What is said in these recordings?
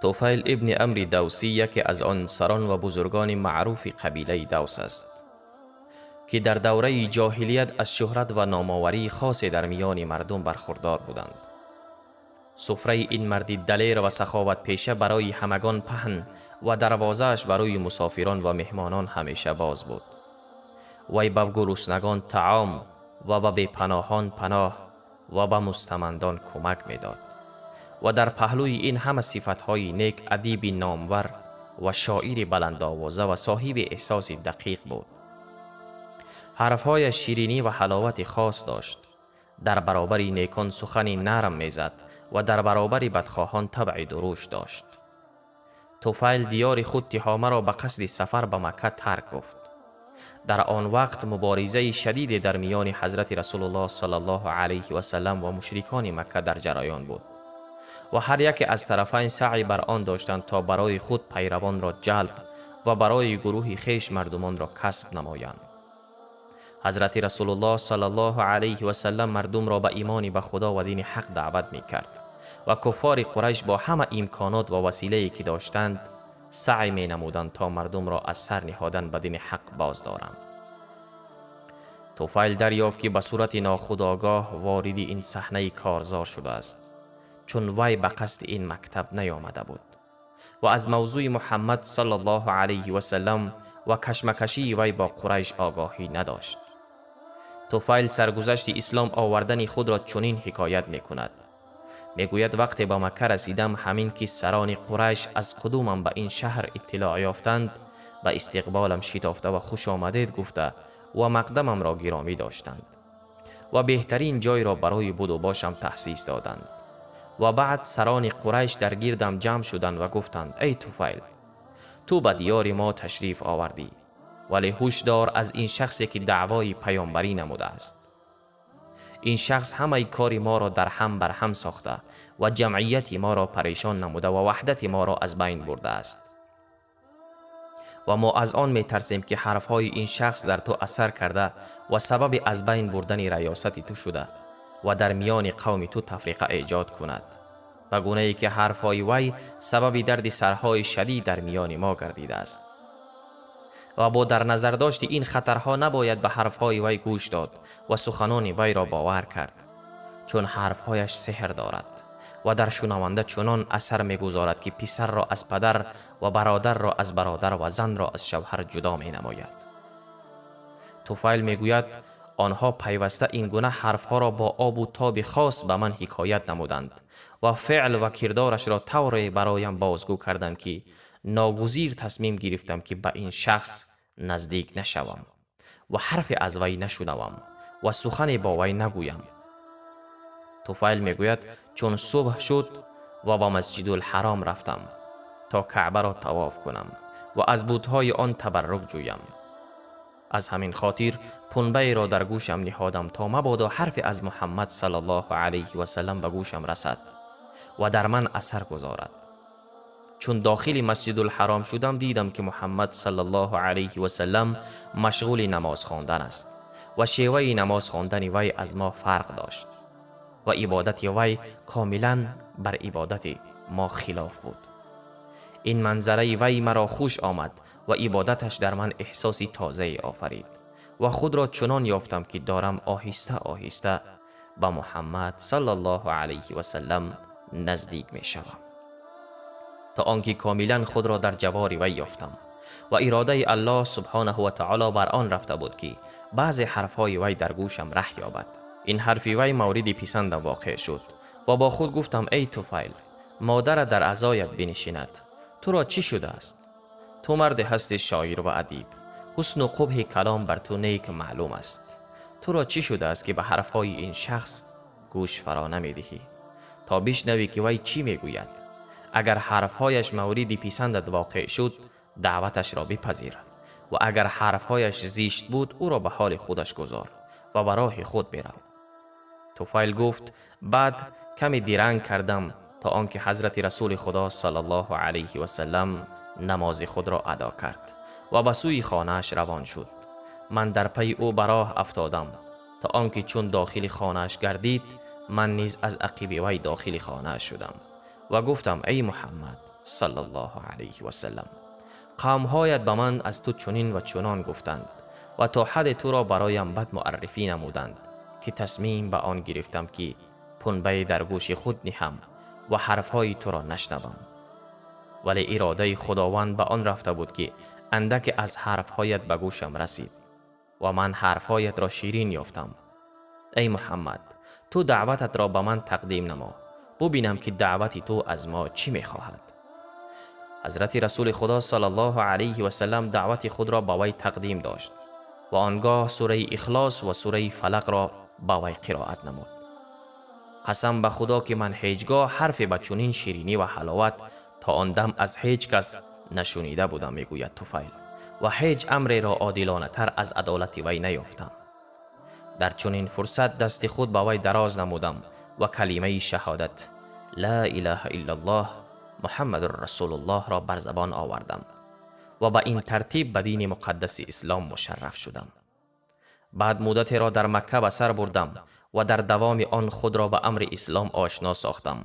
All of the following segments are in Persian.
طفیل ابن عمرو دوسی یکی از آن سران و بزرگان معروف قبیله دوس است که در دوره جاهلیت از شهرت و نامآوری خاصی در میان مردم برخوردار بودند. سفره این مردی دلیر و سخاوت پیشه برای همگان پهن و دروازه‌اش برای مسافران و مهمانان همیشه باز بود. وی به گرسنگان طعام و به بی‌پناهان پناه و به مستمندان کمک می‌داد و در پهلوی این همه صفتهای نیک ادیب نامور و شاعر بلند آوازه و صاحب احساس دقیق بود. حرفهای شیرینی و حلاوت خاص داشت. در برابر نیکان سخنی نرم میزد و در برابر بدخواهان طبع دروش داشت. طفیل دیار خود تهامه را به قصد سفر به مکه ترک گفت. در آن وقت مبارزه شدید در میان حضرت رسول الله صلی الله علیه و سلم و مشرکان مکه در جریان بود و هر یک از طرفین سعی بر آن داشتند تا برای خود پیروان را جلب و برای گروه خیش مردمان را کسب نمایند. حضرت رسول الله صلی الله علیه و سلم مردم را به ایمان به خدا و دین حق دعوت می کرد و کفار قریش با همه امکانات و وسیله‌ای که داشتند سعی می نمودند تا مردم را از سر نهادن به دین حق باز دارند. طفیل دریافت که به صورت ناخودآگاه وارد این صحنه کارزار شده است، چون وی به قصد این مکتب نیامده بود و از موضوع محمد صلی الله علیه و سلم و کشمکشی وی با قریش آگاهی نداشت. طفیل سرگذشت اسلام آوردن خود را چنین حکایت می کند. می گوید وقتی به مکه رسیدم همین که سران قریش از قدومم به این شهر اطلاع یافتند به استقبالم شتافته و خوش آمدید گفته و مقدمم را گرامی داشتند و بهترین جای را برای بود و باشم تخصیص دادند و بعد سران قریش در گیردم جمع شدند و گفتند ای طفیل، تو به دیار ما تشریف آوردی، ولی هوشدار از این شخصی که دعوای پیامبری نموده است. این شخص همه کار ما را در هم بر هم ساخته و جمعیت ما را پریشان نموده و وحدت ما را از بین برده است و ما از آن می ترسیم که حرفهای این شخص در تو اثر کرده و سبب از بین بردن ریاست تو شده و در میان قوم تو تفریقه ایجاد کند، به گونه‌ای که حرفهای وی سبب درد سرهای شدید در میان ما گردیده است و با در نظر داشت این خطرها نباید به حرفهای وی گوش داد و سخنان وی را باور کرد، چون حرفهایش سحر دارد و در شنونده چنان اثر می‌گذارد که پسر را از پدر و برادر را از برادر و زن را از شوهر جدا می نماید. طفیل میگوید آنها پیوسته این گونه حرفها را با آب و تاب خاص به من حکایت نمودند و فعل و کردارش را طوری برایم بازگو کردند که ناگزیر تصمیم گرفتم که به این شخص نزدیک نشوم و حرف از وی نشنوم و سخن با وی نگویم. طفیل میگوید چون صبح شد و با مسجد الحرام رفتم تا کعبه را طواف کنم و از بت‌های آن تبرک جویم. از همین خاطر پنبه را در گوشم نهادم تا مبادا حرف از محمد صلی الله علیه و سلم به گوشم رسد و در من اثر گذارد. چون داخل مسجد الحرام شدم دیدم که محمد صلی الله علیه و سلم مشغول نماز خواندن است و شیوه نماز خواندن وی از ما فرق داشت و عبادت وی کاملا بر عبادت ما خلاف بود. این منظره وی مرا خوش آمد و عبادتش در من احساسی تازه آفرید و خود را چنان یافتم که دارم آهسته آهسته به محمد صلی الله علیه و سلم نزدیک می شوم تا آنکه کاملا خود را در جوار وی یافتم و اراده الله سبحانه و تعالی بر آن رفته بود که بعضی حرفهای وی در گوشم ره یابد. این حرف وی مورد پسندم واقع شد و با خود گفتم ای طفیل، مادر در عزایت بنشیند، تو را چی شده است؟ تو مرد هستی شاعر و ادیب، حسن و قبح کلام بر تو نیک معلوم است. تو را چی شده است که به حرفهای این شخص گوش فرا نمیدهی تا بشنوی که وی چی میگوید؟ اگر حرفهایش مورد پسندت واقع شد دعوتش را بپذیر و اگر حرفهایش زشت بود او را به حال خودش گذار و به راه خود برو. طفیل گفت بعد کمی درنگ کردم تا آنکه حضرت رسول خدا صلی الله علیه و سلم نماز خود را ادا کرد و به سوی خانه‌اش روان شد. من در پی او به راه افتادم تا آنکه چون داخل خانه‌اش گردید من نیز از عقب وی داخل خانه‌اش شدم و گفتم ای محمد، صلی الله علیه و سلم. قومهایت به من از تو چنین و چنان گفتند و تا حد تو را برایم بد معرفی نمودند که تصمیم به آن گرفتم که پنبه در گوش خود نهم و حرفهای تو را نشنوم. ولی اراده خداوند به آن رفته بود که اندک از حرفهایت به گوشم رسید و من حرفهایت را شیرین یافتم. ای محمد، تو دعوتت را به من تقدیم نما، ببینم که دعوت تو از ما چی میخواهد. حضرت رسول خدا صلی الله علیه و سلم دعوت خود را به وی تقدیم داشت و آنگاه سوره اخلاص و سوره فلق را به وی قرائت نمود. قسم به خدا که من هیچگاه حرف به چنین شیرینی و حلاوت تا آن دم از هیچ کس نشنیده بودم، میگوید طفیل، و هیچ امر را عادلانه تر از عدالت وی نیافتم. در چنین فرصت دست خود به وی دراز نمودم و کلمه شهادت لا اله الا الله محمد رسول الله را بر زبان آوردم و با این ترتیب به دین مقدس اسلام مشرف شدم. بعد مدتی را در مکه به سر بردم و در دوام آن خود را به امر اسلام آشنا ساختم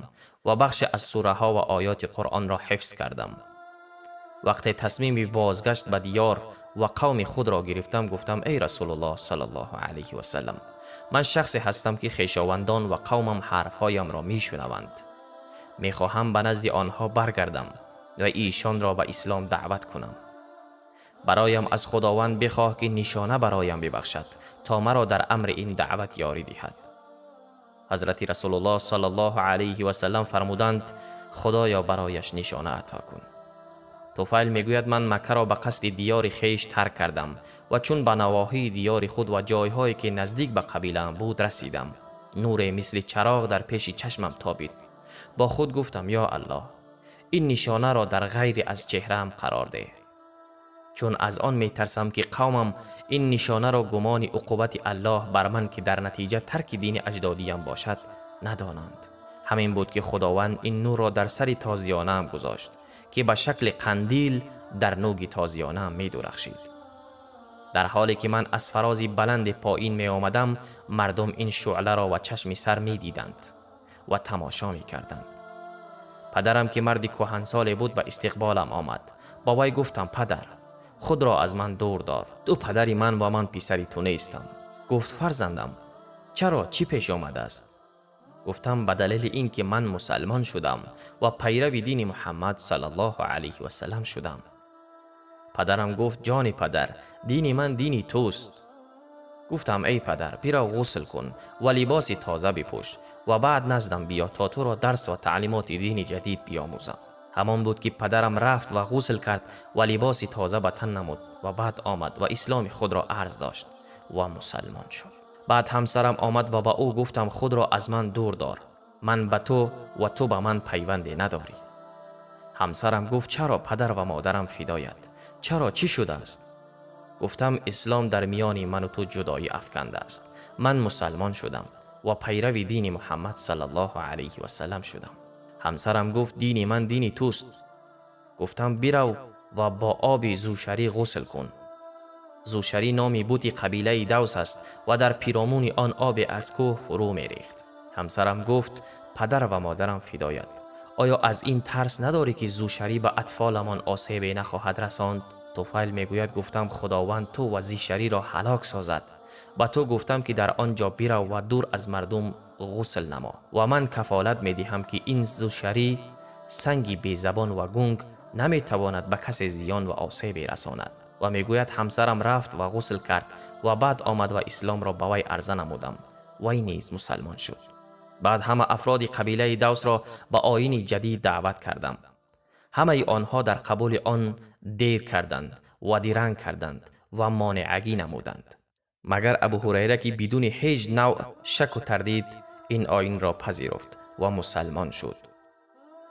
و بخش از سوره ها و آیات قرآن را حفظ کردم. وقتی تصمیم بازگشت به دیار و قوم خود را گرفتم، گفتم ای رسول الله صلی الله علیه و سلم، من شخصی هستم که خویشاوندان و قومم حرفهایم را میشنوند. میخواهم به نزد آنها برگردم و ایشان را به اسلام دعوت کنم. برایم از خداوند بخواه که نشانه برایم ببخشد تا مرا در امر این دعوت یاری دهد. حضرت رسول الله صلی الله علیه و سلم فرمودند خدایا برایش نشانه عطا کن. طفیل میگوید من مکه را به قصد دیار خیش ترک کردم و چون به نواحی دیار خود و جایهایی که نزدیک به قبیله‌ام بود رسیدم، نور مثل چراغ در پیش چشمم تابید. با خود گفتم یا الله، این نشانه را در غیر از چهره‌ام قرار ده، چون از آن می ترسم که قومم این نشانه را گمان عقوبت الله بر من که در نتیجه ترک دین اجدادیم باشد ندانند. همین بود که خداوند این نور را در سر تازیانه‌ام گذاشت که به شکل قندیل در نوگ تازیانه‌ام می درخشید. در حالی که من از فرازی بلند پایین می آمدم، مردم این شعله را و چشم سر می دیدند و تماشا می کردند. پدرم که مردی کهنسال بود به استقبالم آمد. با وی گفتم پدر، خود را از من دور دار، تو پدری من و من پسری تو نیستم. گفت فرزندم چرا، چی پیش آمده است؟ گفتم به دلیل این که من مسلمان شدم و پیرو دین محمد صلی الله علیه و سلم شدم. پدرم گفت جان پدر، دین من دینی توست. گفتم ای پدر، بیا غسل کن و لباس تازه بپوش و بعد نزدم بیا تا تو را درس و تعلیمات دین جدید بیاموزم. همان بود که پدرم رفت و غسل کرد و لباس تازه به تن نمود و بعد آمد و اسلام خود را عرض داشت و مسلمان شد. بعد همسرم آمد و با او گفتم خود را از من دور دار، من به تو و تو به من پیوندی نداری. همسرم گفت چرا پدر و مادرم فدایت، چرا، چی شده است؟ گفتم اسلام در میان من و تو جدایی افکنده است. من مسلمان شدم و پیرو دین محمد صلی الله علیه و سلم شدم. همسرم گفت دین من دینی توست. گفتم برو و با آب زوشری غسل کن. زوشری نامی بوتی قبیله دوس است و در پیرامون آن آب از کوه فرو می ریخت. همسرم گفت پدر و مادرم فدایت، آیا از این ترس نداری که زوشری به اطفالمان آسیبی نخواهد رساند؟ طفیل میگوید گفتم خداوند تو و زیشری را هلاک سازد. با تو گفتم که در آنجا برو و دور از مردم غسل نما و من کفالت می دهم که این زوشری سنگی بی زبان و گنگ نمی تواند به کسی زیان و آسیبی رساند. و میگوید همسرم رفت و غسل کرد و بعد آمد و اسلام را به وی عرضه نمودم. وی نیز مسلمان شد. بعد همه افراد قبیله دوس را به آیین جدید دعوت کردم. همه آنها در قبول آن دیر کردند و دیرنگ کردند و مانعگی نمودند، مگر ابو هریره که بدون هیچ نوع شک و تردید این آیین را پذیرفت و مسلمان شد.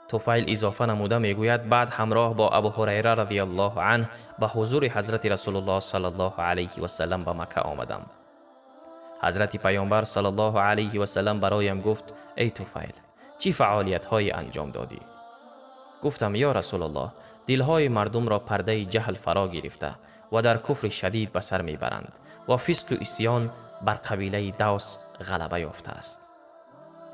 طفیل اضافه نموده میگوید بعد همراه با ابو هریره رضی الله عنه به حضور حضرت رسول الله صلی الله علیه و سلم به مکه آمدم. حضرت پیامبر صلی الله علیه و سلم برایم گفت ای طفیل، چی فعالیت های انجام دادی؟ گفتم یا رسول الله، دلهای مردم را پرده جهل فرا گرفته و در کفر شدید به سر میبرند و فسق و عصیان بر قبیله دوس غلبه یافته است.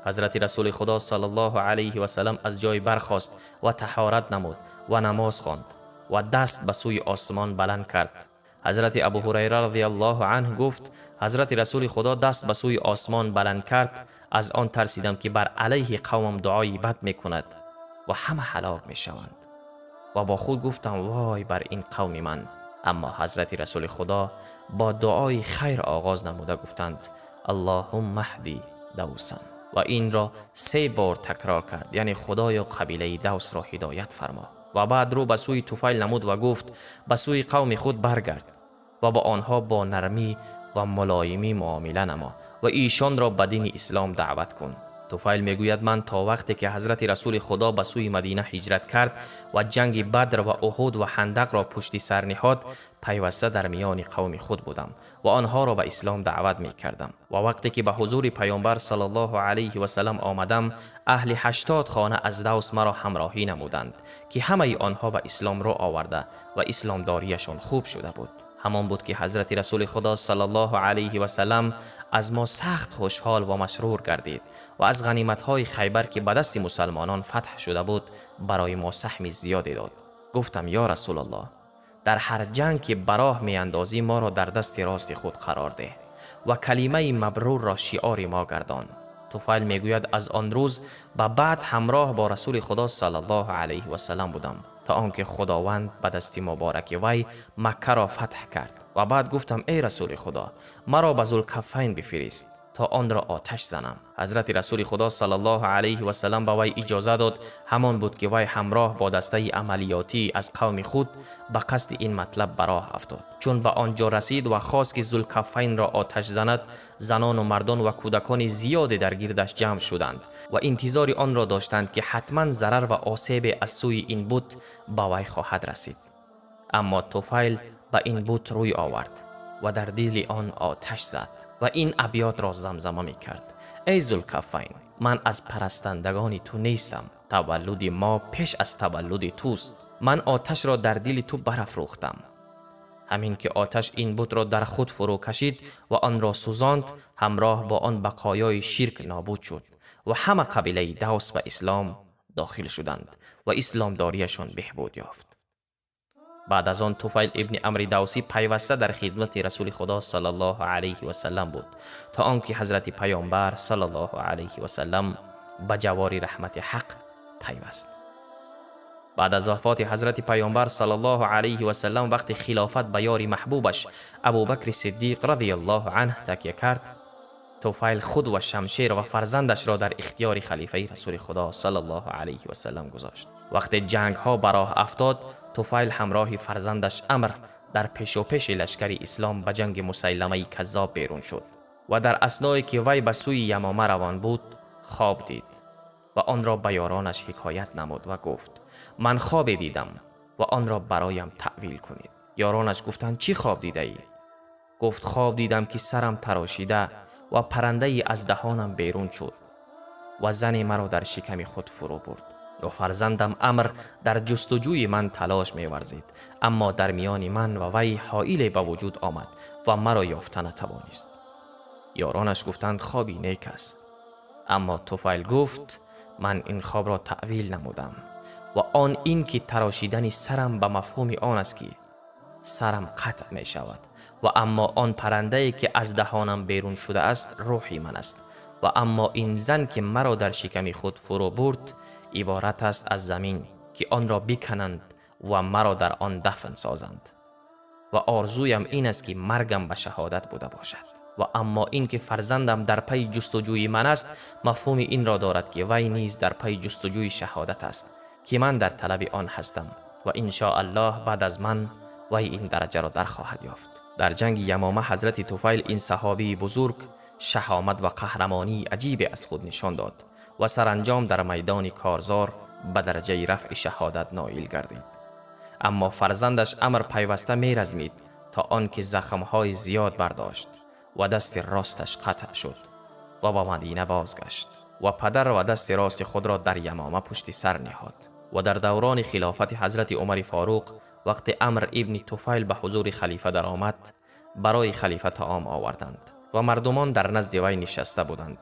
حضرت رسول خدا صلی الله علیه و سلم از جای برخاست و طهارت نمود و نماز خواند و دست به سوی آسمان بلند کرد. حضرت ابو هریره رضی الله عنه گفت حضرت رسول خدا دست به سوی آسمان بلند کرد، از آن ترسیدم که بر علیه قومم دعای بد میکند و همه هلاک میشوند و با خود گفتم وای بر این قوم من. اما حضرت رسول خدا با دعای خیر آغاز نموده گفتند اللهم اهدی دوسا و این را 3 بار تکرار کرد، یعنی خدایا قبیله دوس را هدایت فرما. و بعد رو به سوی طفیل نمود و گفت به سوی قوم خود برگرد و با آنها با نرمی و ملایمی معامله نما و ایشان را به دین اسلام دعوت کن. طفیل میگوید من تا وقتی که حضرت رسول خدا به سوی مدینه هجرت کرد و جنگ بدر و احد و خندق را پشت سر نهاد، پیوسته در میان قوم خود بودم و آنها را به اسلام دعوت می کردم. و وقتی که به حضور پیامبر صلی الله علیه و سلم آمدم، اهل 80 خانه از دوس مرا همراهی نمودند که همه آنها به اسلام رو آورده و اسلام داریشان خوب شده بود. همان بود که حضرت رسول خدا صلی الله علیه و سلم از ما سخت خوشحال و مسرور گردید و از غنیمت‌های خیبر که به دست مسلمانان فتح شده بود برای ما سهم زیادی داد. گفتم یا رسول الله، در هر جنگ که براه می اندازی ما را در دست راست خود قرار ده و کلمه مبرور را شعار ما گردان. طفیل میگوید از آن روز به بعد همراه با رسول خدا صلی الله علیه و سلم بودم تا آنکه خداوند به دست مبارک وی مکه را فتح کرد. و بعد گفتم ای رسول خدا، مرا به ذوالکفین بفرست تا آن را آتش زنم. حضرت رسول خدا صلی الله علیه و سلم به وی اجازه داد. همان بود که وی همراه با دسته عملیاتی از قوم خود به قصد این مطلب براه افتاد. چون به آنجا رسید و خواست که ذوالکفین را آتش زند، زنان و مردان و کودکان زیادی در گردش جمع شدند و انتظار آن را داشتند که حتما ضرر و آسیب از سوی این بت به وی خواهد رسید. اما طفیل به این بت روی آورد و در دل آن آتش زد و این ابیات را زمزمه می کرد: ای ذوالکفین، من از پرستندگان تو نیستم، تولد ما پیش از تولد توست. من آتش را در دل تو برافروختم. همین که آتش این بت را در خود فرو کشید و آن را سوزاند، همراه با آن بقایای شرک نابود شد و همه قبیله دوس به اسلام داخل شدند و اسلام داریشان بهبود یافت. بعد از آن طفیل ابن عمرو دوسی پیوسته در خدمت رسول خدا صلی الله علیه و سلم بود تا آنکه حضرت پیامبر صلی الله علیه و سلم به جوار رحمت حق پیوست. بعد از وفات حضرت پیامبر صلی الله علیه و سلم وقتی خلافت به یار محبوبش ابوبکر صدیق رضی الله عنه تکیه کرد، طفیل خود و شمشیر و فرزندش را در اختیار خلیفه رسول خدا صلی الله علیه و سلم گذاشت. وقتی جنگ ها براه افتاد، طفیل همراه فرزندش عمرو در پیش و پیش لشکر اسلام به جنگ مسیلمه کذاب بیرون شد و در اثنایی که وی به سوی یمامه روان بود خواب دید و آن را به یارانش حکایت نمود و گفت من خواب دیدم و آن را برایم تعویل کنید. یارانش گفتند چی خواب دیده ای؟ گفت خواب دیدم که سرم تراشیده و پرنده ای از دهانم بیرون شد و زن مرا در شکم خود فرو برد و فرزندم عمرو در جستجوی من تلاش می ورزید، اما در میان من و وی حائلی به وجود آمد و مرا یافته نتوانست. یارانش گفتند خوابی نیک است. اما طفیل گفت من این خواب را تعویل نمودم و آن این که تراشیدن سرم به مفهوم آن است که سرم قطع می شود و اما آن پرنده ای که از دهانم بیرون شده است روحی من است و اما این زن که مرا در شکم خود فرو برد عبارت است از زمین که آن را بکنند و مرا در آن دفن سازند و آرزویم این است که مرگم به شهادت بوده باشد و اما این که فرزندم در پی جستجوی من است مفهوم این را دارد که وی نیز در پی جستجوی شهادت است که من در طلب آن هستم و ان شاء الله بعد از من وی این درجه را در خواهد یافت. در جنگ یمامه حضرت طفیل این صحابی بزرگ شهامت و قهرمانی عجیب از خود نشان داد و سرانجام در میدان کارزار به درجه رفع شهادت نائل گردید. اما فرزندش عمرو پیوسته میرزمید تا آنکه زخمهای زیاد برداشت و دست راستش قطع شد و به مدینه بازگشت و پدر و دست راست خود را در یمامه پشت سر نهاد. و در دوران خلافت حضرت عمر فاروق وقتی عمرو ابن طفیل به حضور خلیفه در آمد، برای خلیفه طعام آوردند و مردمان در نزد وی نشسته بودند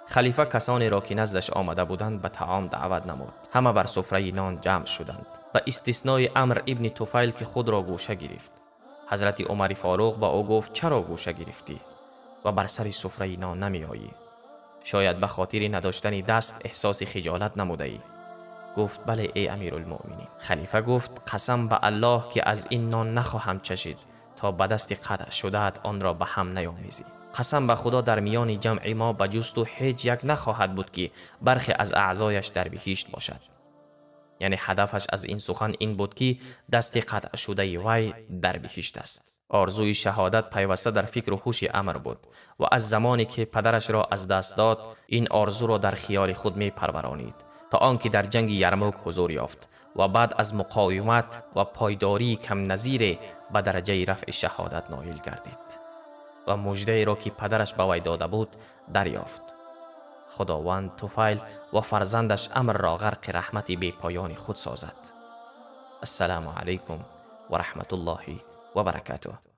خلیفه کسانی را که نزدش آمده بودند به طعام دعوت نمود. همه بر سفره نان جمع شدند، به استثنای عمرو ابن طفیل که خود را گوشه گرفت. حضرت عمر فاروق با او گفت چرا گوشه گرفتی و بر سر سفره نان نمی آیی؟ شاید به خاطر نداشتن دست احساس خجالت نموده ای؟ گفت بله ای امیرالمؤمنین. خلیفه گفت قسم به الله که از این نان نخواهم چشید تا به دست قطع شده‌ات آن را به هم نیامیزی. قسم به خدا در میان جمع ما به جز تو هیچ یک نخواهد بود که برخی از اعضایش در بهشت باشد. یعنی هدفش از این سخن این بود که دست قطع شده وی در بهشت است. آرزوی شهادت پیوسته در فکر و هوش عمرو بود و از زمانی که پدرش را از دست داد این آرزو را در خیال خود می پرورانید تا آنکه در جنگ یرموک حضور یافت و بعد از مقاومت و پایداری کم نظیر به درجه رفع شهادت نایل گردید و مژده را که پدرش به وی داده بود دریافت. خداوند طفیل و فرزندش عمرو را غرق رحمت بی پایان خود سازد. السلام علیکم و رحمت الله و برکاته.